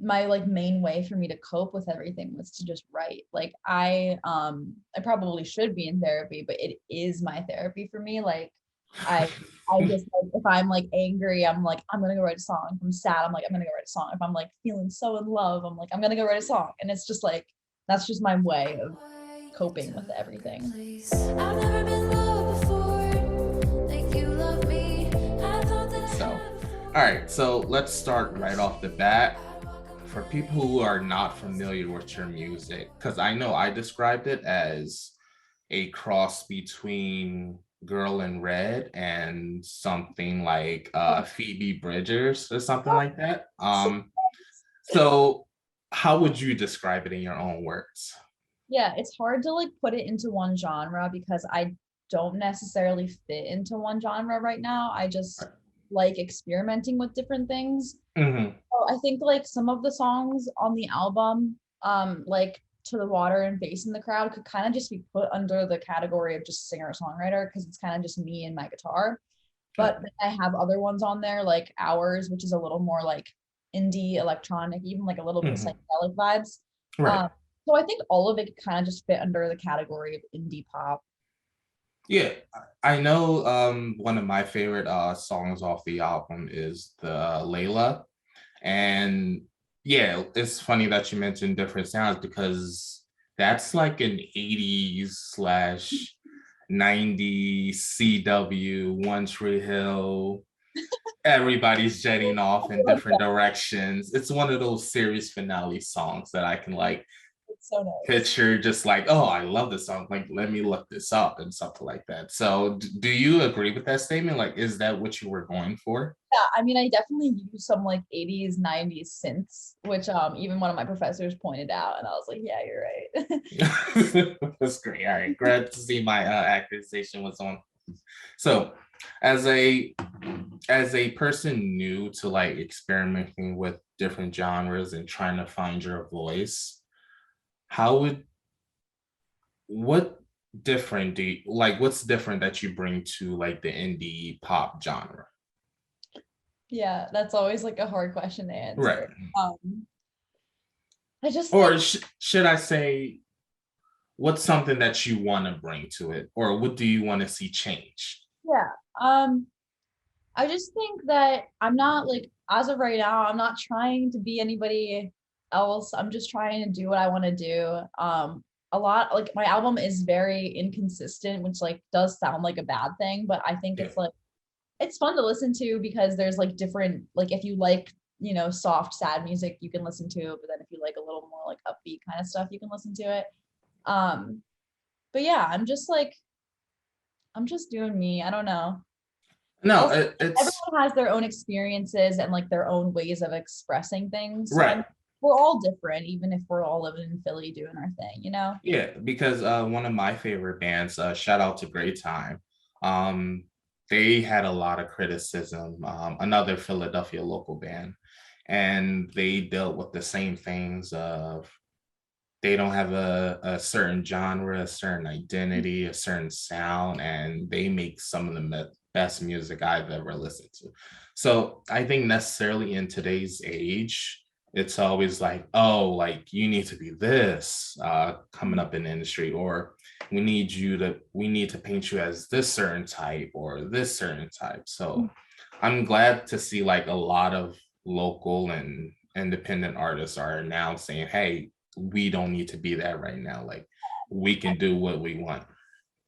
my like main way for me to cope with everything was to just write. Like I probably should be in therapy, but it is my therapy for me. Like I I just like if I'm like angry, I'm like I'm gonna go write a song. If I'm sad, I'm like I'm gonna go write a song. If I'm like feeling so in love, I'm like I'm gonna go write a song. And it's just like that's just my way of coping with everything. I've never been loved before, like you love me. I thought that I So, had all before. right. So let's start right off the bat. For people who are not familiar with your music, because I know I described it as a cross between Girl in Red and something like Phoebe Bridgers or something like that. So how would you describe it in your own words? Yeah, it's hard to like put it into one genre because I don't necessarily fit into one genre right now. I just like experimenting with different things. Mm-hmm. So I think like some of the songs on the album, like To the Water and Bass in the Crowd could kind of just be put under the category of just singer-songwriter because it's kind of just me and my guitar. Right. But then I have other ones on there like Hours, which is a little more like indie electronic, even like a little bit of Mm-hmm. psychedelic vibes. Right. Um, so I think all of it could kind of just fit under the category of indie pop. Yeah, I know one of my favorite songs off the album is the Layla. And yeah, it's funny that you mentioned different sounds because that's like an 80s slash 90s CW, One Tree Hill. Everybody's jetting off in different directions. It's one of those series finale songs that I can like It's so nice. picture just like, oh, I love this song. Like, let me look this up and something like that. So, do you agree with that statement? Like, is that what you were going for? Yeah, I mean, I definitely use some like 80s, 90s synths, which even one of my professors pointed out, and I was like, yeah, you're right. That's great. All right, glad to see my accusation was on. So, as a person new to like experimenting with different genres and trying to find your voice, how would what different do you like what's different that you bring to like the indie pop genre? Yeah, that's always like a hard question to Right. answer. Um, I just think, Or should I say, what's something that you want to bring to it? Or what do you want to see change? yeah, um, I just think that I'm not like, as of right now, I'm not trying to be anybody else. I'm just trying to do what I want to do. A lot like my album is very inconsistent, which like does sound like a bad thing, but I think Yeah. it's like it's fun to listen to because there's like different like if you like soft sad music you can listen to it, but then if you like a little more like upbeat kind of stuff you can listen to it. um but yeah, I'm just doing me. I don't know. No, Also, it's everyone has their own experiences and like their own ways of expressing things, so right. I'm we're all different even if we're all living in Philly doing our thing. Yeah, because one of my favorite bands, shout out to Great Time, um, they had a lot of criticism, another Philadelphia local band, and they dealt with the same things of they don't have a certain genre, a certain identity, a certain sound, and they make some of the best music I've ever listened to. So I think necessarily in today's age, it's always like, oh, like you need to be this coming up in the industry, or we need to paint you as this certain type or this certain type. So I'm glad to see like a lot of local and independent artists are now saying, hey, we don't need to be that right now. Like we can do what we want.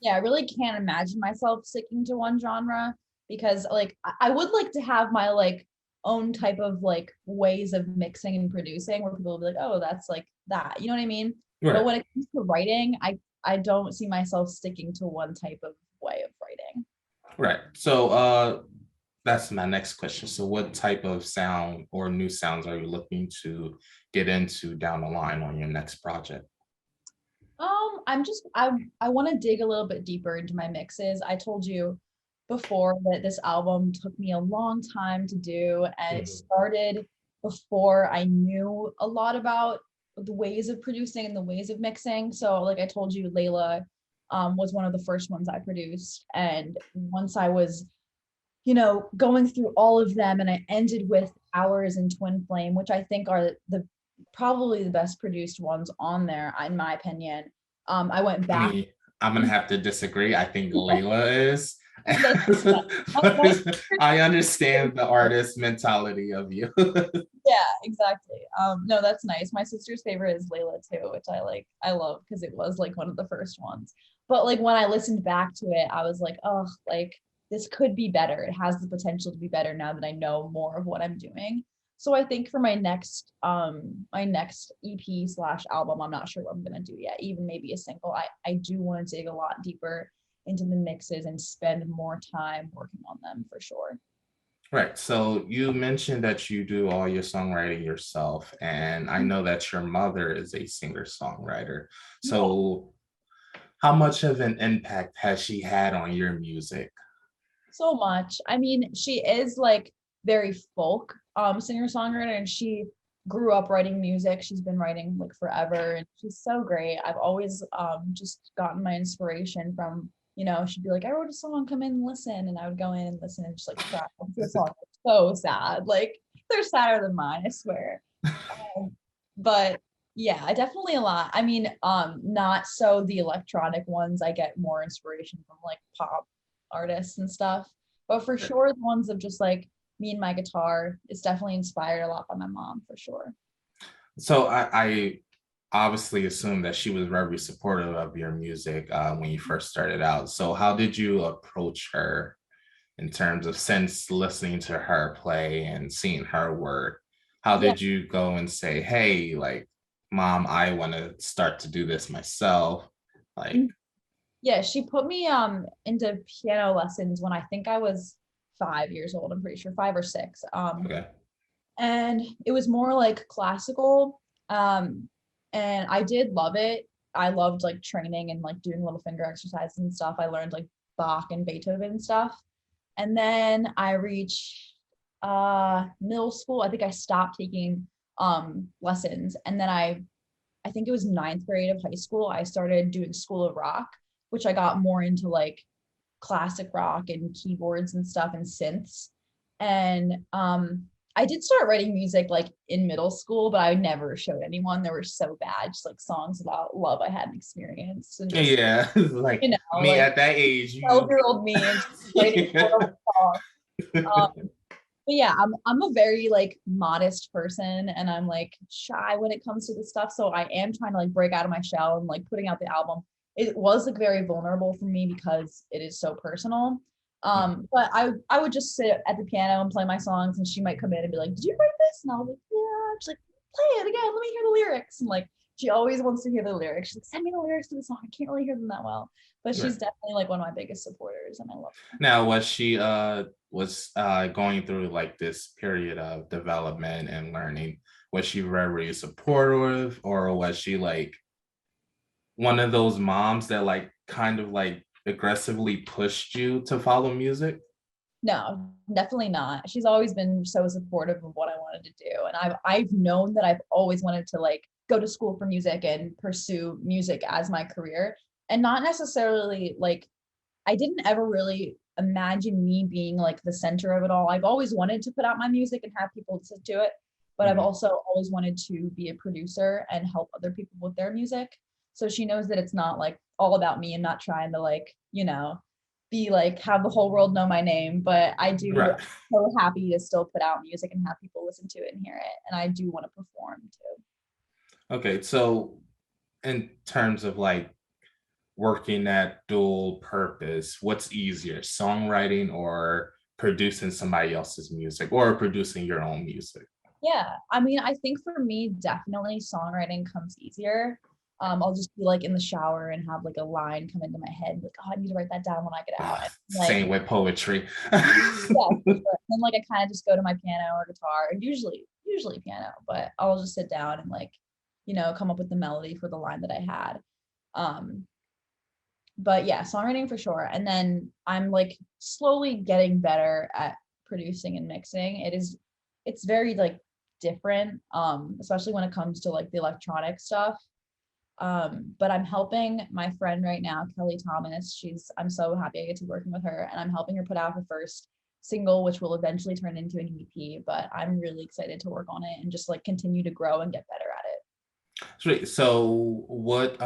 Yeah, I really can't imagine myself sticking to one genre because like I would like to have my like own type of like ways of mixing and producing where people will be like, oh, that's like that. You know what I mean? But Right. when it comes to writing, I don't see myself sticking to one type of way of writing. Right. So that's my next question. So what type of sound or new sounds are you looking to get into down the line on your next project? I'm just I want to dig a little bit deeper into my mixes. I told you before that this album took me a long time to do, and it Mhm. started before I knew a lot about the ways of producing and the ways of mixing. So, like I told you, Layla was one of the first ones I produced, and once I was going through all of them, and I ended with Hours and Twin Flame, which I think are the probably the best produced ones on there, in my opinion. I went I back. mean, I'm gonna have to disagree. I think Layla is. That's, yeah, But I understand the artist mentality of you. yeah, exactly. No, that's nice. My sister's favorite is Layla too, which I love because it was like one of the first ones. But like when I listened back to it, I was like, oh, like this could be better. It has the potential to be better now that I know more of what I'm doing. So I think for my next EP slash album, I'm not sure what I'm gonna do yet, even maybe a single. I do want to dig a lot deeper into the mixes and spend more time working on them for sure. Right. So you mentioned that you do all your songwriting yourself, and I know that your mother is a singer-songwriter. Yeah, So how much of an impact has she had on your music? so much. I mean, she is like very folk singer-songwriter, and she grew up writing music. She's been writing like forever, and she's so great. I've always just gotten my inspiration from, she'd be like, I wrote a song, come in and listen. And I would go in and listen and just like cry to the song. So sad. Like they're sadder than mine, I swear. But yeah, definitely a lot. I mean, not so the electronic ones. I get more inspiration from like pop artists and stuff. But for sure, the ones of just like me and my guitar, it's definitely inspired a lot by my mom for sure. So I obviously assume that she was very supportive of your music when you first started out. So how did you approach her in terms of, since listening to her play and seeing her work? How Yeah. did you go and say, hey, like, mom, I want to start to do this myself? Like, Yeah, she put me into piano lessons when I think I was 5 years old, I'm pretty sure 5 or 6. okay. And it was more like classical. Um, and I did love it. I loved like training and like doing little finger exercises and stuff. I learned like Bach and Beethoven and stuff. And then I reached middle school. I think I stopped taking lessons. And then I think it was ninth grade of high school, I started doing School of Rock, which I got more into like classic rock and keyboards and stuff and synths. And I did start writing music like in middle school, but I never showed anyone. They were so bad, just like songs about love I hadn't experienced and just, Yeah, like me like at that age, you 12-year-old me and just writing songs. Um, but yeah, I'm a very like modest person, and I'm like shy when it comes to this stuff. So I am trying to like break out of my shell, and like putting out the album. It was like very vulnerable for me because it is so personal. But I would just sit at the piano and play my songs, and she might come in and be like, "Did you write this?" And I was like, "Yeah." She's like, "Play it again. Let me hear the lyrics." And like she always wants to hear the lyrics. She's like, "Send me the lyrics to the song. I can't really hear them that well." But right. she's definitely like one of my biggest supporters, and I love her. Now, was she was going through like this period of development and learning? Was she very supportive, or was she like one of those moms that like kind of like aggressively pushed you to follow music? No, definitely not. She's always been so supportive of what I wanted to do. And I've known that I've always wanted to like go to school for music and pursue music as my career. And not necessarily like I didn't ever really imagine me being like the center of it all. I've always wanted to put out my music and have people listen to it, but I've Mhm. also always wanted to be a producer and help other people with their music. So she knows that it's not like all about me and not trying to like, be like have the whole world know my name, but I'm Right. so happy to still put out music and have people listen to it and hear it. And I do want to perform too. Okay. So, in terms of like working that dual purpose, what's easier, songwriting or producing somebody else's music or producing your own music? Yeah, I mean, I think for me, definitely songwriting comes easier. I'll just be like in the shower and have like a line come into my head, like, oh, I need to write that down when I get out. And like, Same with poetry. yeah, for sure. Then like I kind of just go to my piano or guitar, usually piano, but I'll just sit down and like, come up with the melody for the line that I had. Um, but yeah, songwriting for sure. And then I'm like slowly getting better at producing and mixing. It's very like different, especially when it comes to like the electronic stuff. But I'm helping my friend right now, Kelly Thomas. I'm so happy I get to working with her, and I'm helping her put out her first single, which will eventually turn into an EP, but I'm really excited to work on it and just like continue to grow and get better at it. Sweet. So what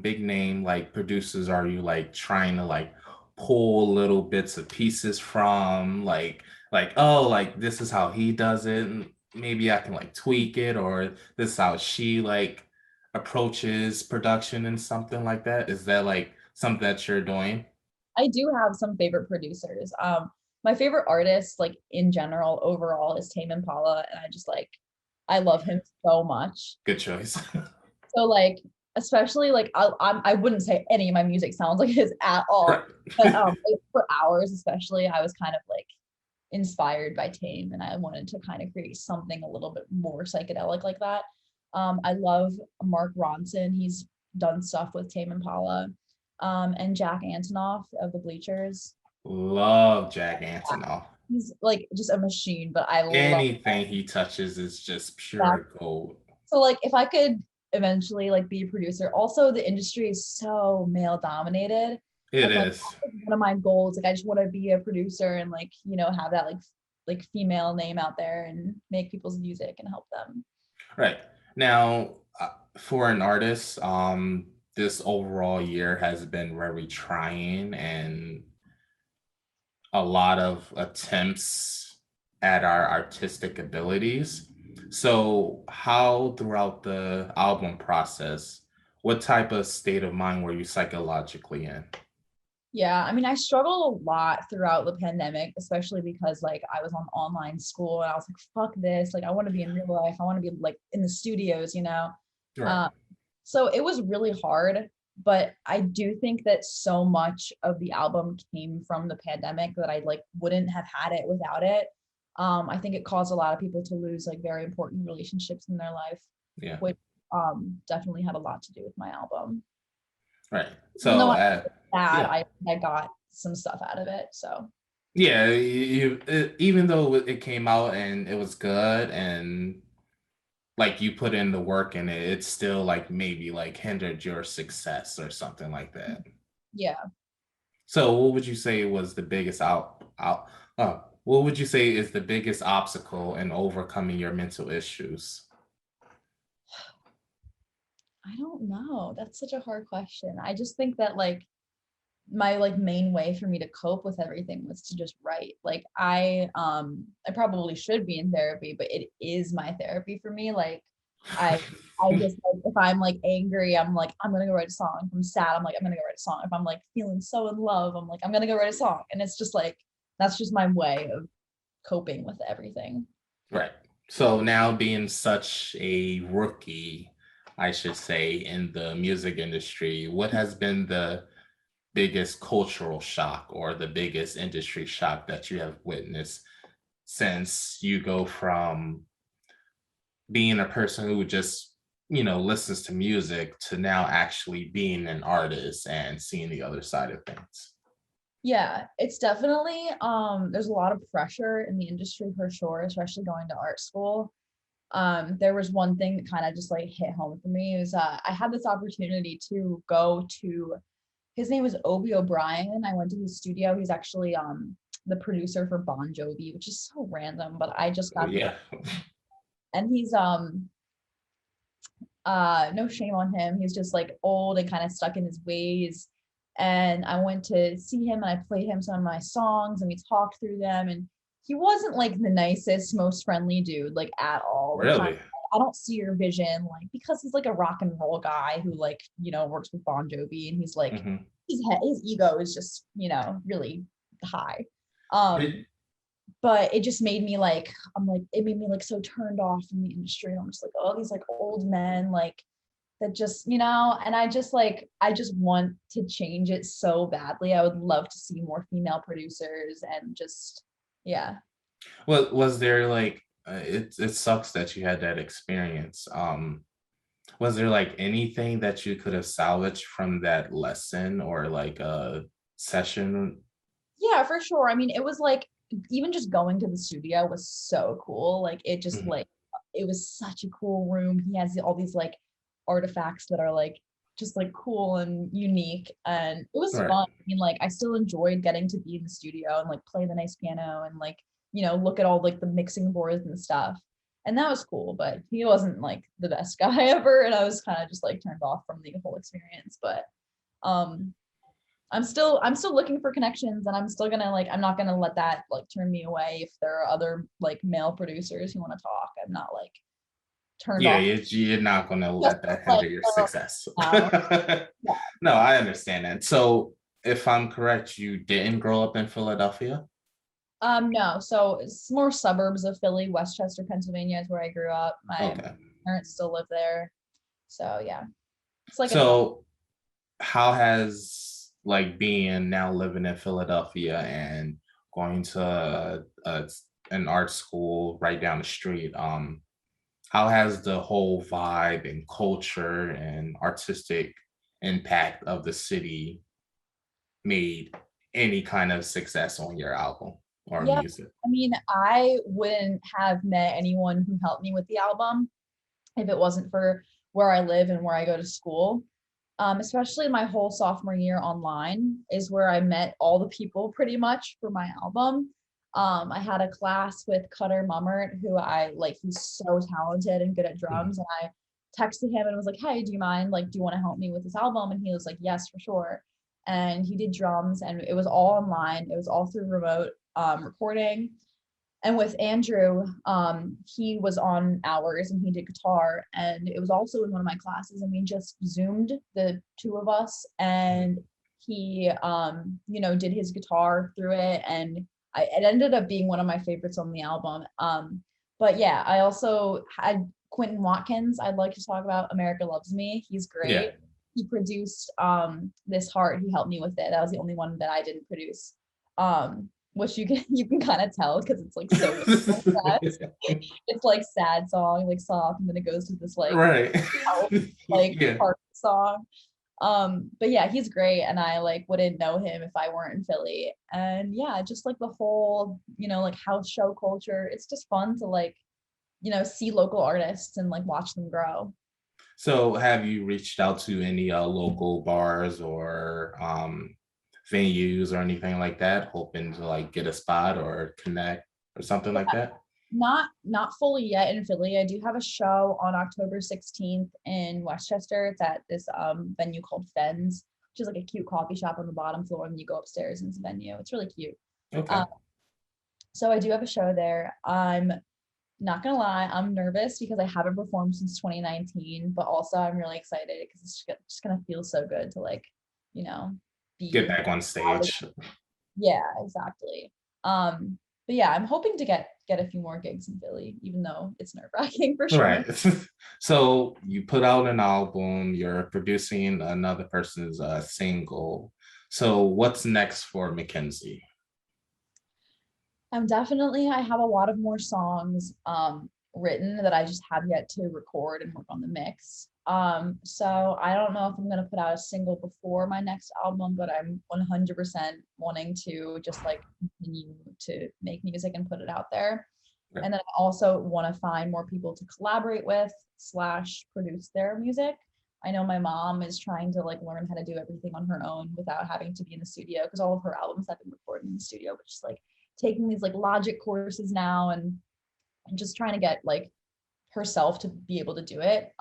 big name like producers are you like trying to like pull little bits of pieces from, like oh, like this is how he does it and maybe I can like tweak it, or this is how she like approaches production and something like that? Is that like something that you're doing? I do have some favorite producers. My favorite artist, like in general, overall, is Tame Impala, and I just like I love him so much. Good choice. So like, especially like I wouldn't say any of my music sounds like his at all, Right. but like, for hours especially, I was kind of like inspired by Tame, and I wanted to kind of create something a little bit more psychedelic like that. I love Mark Ronson. He's done stuff with Tame Impala, and Jack Antonoff of the Bleachers. Love Jack Antonoff. He's like just a machine, but I love Anything he touches is just that. pure gold. So like if I could eventually like be a producer, also the industry is so male dominated. It And like is. that's one of my goals. Like I just want to be a producer and like, have that like female name out there and make people's music and help them. Right. Now, for an artist, this overall year has been very trying and a lot of attempts at our artistic abilities. So, how throughout the album process, what type of state of mind were you psychologically in? Yeah, I mean, I struggled a lot throughout the pandemic, especially because like I was on online school and I was like, fuck this. Like I want to be in real life. I want to be like in the studios. Right. Uh, so it was really hard, but I do think that so much of the album came from the pandemic that I like wouldn't have had it without it. I think it caused a lot of people to lose like very important relationships in their life, Yeah. which definitely had a lot to do with my album. Right. Even though So, I was sad, yeah. I got some stuff out of it. So Yeah, even though it came out and it was good and like you put in the work in it, it's still like maybe like hindered your success or something like that. yeah. So what would you say was the biggest what would you say is the biggest obstacle in overcoming your mental issues? I don't know. That's such a hard question. I just think that like my like main way for me to cope with everything was to just write. Like I probably should be in therapy, but it is my therapy for me. Like I I just like if I'm like angry, I'm like I'm gonna go write a song. If I'm sad, I'm like I'm gonna go write a song. If I'm like feeling so in love, I'm like I'm gonna go write a song. And it's just like that's just my way of coping with everything. Right. So now being such a rookie, I should say, in the music industry, what has been the biggest cultural shock or the biggest industry shock that you have witnessed since you go from being a person who just listens to music to now actually being an artist and seeing the other side of things? Yeah, it's definitely there's a lot of pressure in the industry for sure, especially going to art school. There was one thing that kind of just like hit home for me. It was I had this opportunity to go to his name was Obi O'Brien. I went to his studio. He's actually the producer for Bon Jovi, which is so random, but I just Oh got yeah. and he's no shame on him. He's just like old and kind of stuck in his ways. And I went to see him and I played him some of my songs and we talked through them. And he wasn't like the nicest, most friendly dude, like at all. Like, Really? I don't see your vision, like because he's like a rock and roll guy who like, works with Bon Jovi and he's like Mhm. his ego is just, really high. But it just made me like it made me like so turned off from the industry. And I'm just like, oh, these like old men like that just, and I just want to change it so badly. I would love to see more female producers and just yeah. Well, was there like it sucks that you had that experience. Was there like anything that you could have salvaged from that lesson or like a session? Yeah, for sure. I mean, it was like even just going to the studio was so cool. Like it just Mhm. like it was such a cool room. He has all these like artifacts that are like just like cool and unique, and it was Right. fun. I mean, like I still enjoyed getting to be in the studio and like play the nice piano and like, look at all like the mixing boards and stuff. And that was cool, but he wasn't like the best guy ever, and I was kind of just like turned off from the whole experience. But um I'm still looking for connections, and I'm still gonna like I'm not gonna let that like turn me away if there are other like male producers who want to talk. I'm not like turned Yeah, off you're not gonna just let that like, hinder your oh, success. no. Yeah. No, I understand that. So if I'm correct, you didn't grow up in Philadelphia? No, so it's more suburbs of Philly. Westchester, Pennsylvania is where I grew up. My Okay. parents still live there. So yeah, it's like a So how has like being now living in Philadelphia and going to an art school right down the street, how has the whole vibe and culture and artistic impact of the city made any kind of success on your album or yeah. music? I mean, I wouldn't have met anyone who helped me with the album if it wasn't for where I live and where I go to school. Especially my whole sophomore year online is where I met all the people pretty much for my album. I had a class with Cutter Mummert, who I like, he's so talented and good at Mhm. drums. And I texted him and was like, hey, do you mind? Like, do you want to help me with this album? And he was like, yes, for sure. And he did drums, and it was all online. It was all through remote recording. And with Andrew, he was on ours and he did guitar, and it was also in one of my classes, and we just zoomed the two of us, and he did his guitar through it, and it ended up being one of my favorites on the album. But yeah, I also had Quentin Watkins. I'd like to talk about America Loves Me. He's Yeah. great. He produced This Heart. He helped me with it. That was the only one that I didn't produce. Which you can kind of tell because it's like so fast. It's like sad song, like soft, and then it goes to this like Right. health, like Yeah. heart song. But yeah, he's great, and I like wouldn't know him if I weren't in Philly. And yeah, just like the whole, like house show culture. It's just fun to like, see local artists and like watch them grow. So have you reached out to any local bars or venues or anything like that, hoping to like get a spot or connect or something like that? Not fully yet in Philly. I do have a show on October 16th in Westchester. It's at this venue called Fens, which is like a cute coffee shop on the bottom floor, and you go upstairs in this venue. It's really cute. Okay. Um, so I do have a show there. I'm not gonna lie, I'm nervous because I haven't performed since 2019, but also I'm really excited because it's just gonna feel so good to like, you know, Get be back on stage. yeah, exactly. But yeah, I'm hoping to get a few more gigs in Philly, even though it's nerve-wracking for sure. Right. So you put out an album, you're producing another person's single. So what's next for Mackenzie? I have a lot of more songs written that I just have yet to record and work on the mix. So I don't know if I'm gonna put out a single before my next album, but I'm 100% wanting to just like continue to make music and put it out there. Right. And then I also want to find more people to collaborate with slash produce their music. I know my mom is trying to like learn how to do everything on her own without having to be in the studio, because all of her albums have been recorded in the studio, but just like taking these like logic courses now, and just trying to get like herself to be able to do it.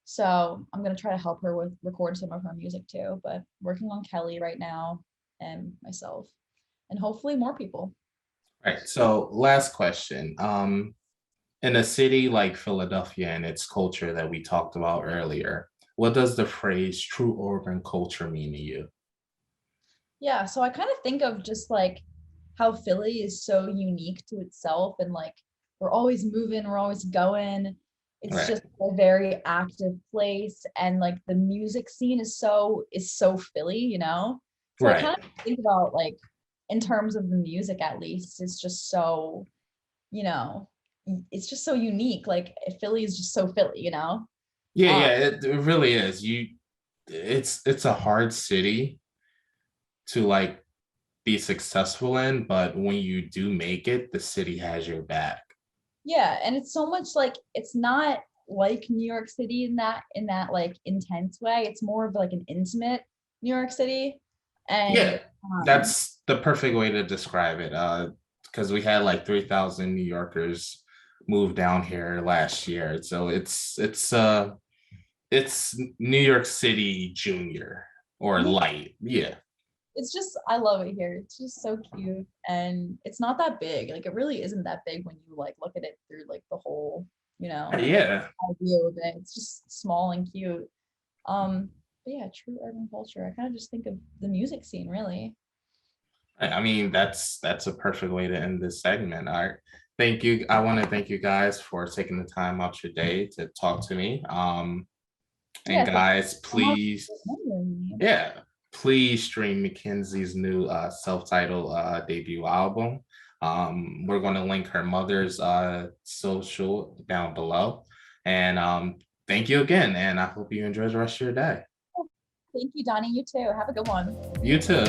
So I'm gonna try to help her with record some of her music too, but working on Kelly right now and myself, and hopefully more people. Right. So last question. In a city like Philadelphia and its culture that we talked about earlier, what does the phrase true urban culture mean to you? Yeah, so I kind of think of just like how Philly is so unique to itself, and like we're always moving, we're always going. It's Right. just a very active place, and like the music scene is so Philly, you know? So I Right. kind of think about like in terms of the music at least, it's just so, you know, it's just so unique. Like Philly is just so Philly, you know? Yeah, Um, yeah, it really is. It's a hard city to like be successful in, but when you do make it, the city has your back. Yeah, and it's so much like it's not like New York City in that like intense way. It's more of like an intimate New York City. And Yeah, that's the perfect way to describe it. Because we had like 3,000 New Yorkers move down here last year, so it's New York City Junior or yeah, light. Yeah, it's just I love it here. It's just so cute and it's not that big. Like it really isn't that big when you like look at it through like the whole, you know, yeah. idea of it. It's just small and cute. But yeah, true urban culture. I kind of just think of the music scene really. I mean, that's a perfect way to end this segment. All right. Thank you. I want to thank you guys for taking the time out your day to talk to me. And Yeah, thank guys, you so much please, for remembering me. yeah, please stream Mackenzie's new self-titled debut album. We're going to link her mother's social down below. And thank you again. And I hope you enjoy the rest of your day. Thank you, Donnie. You too. Have a good one. You too.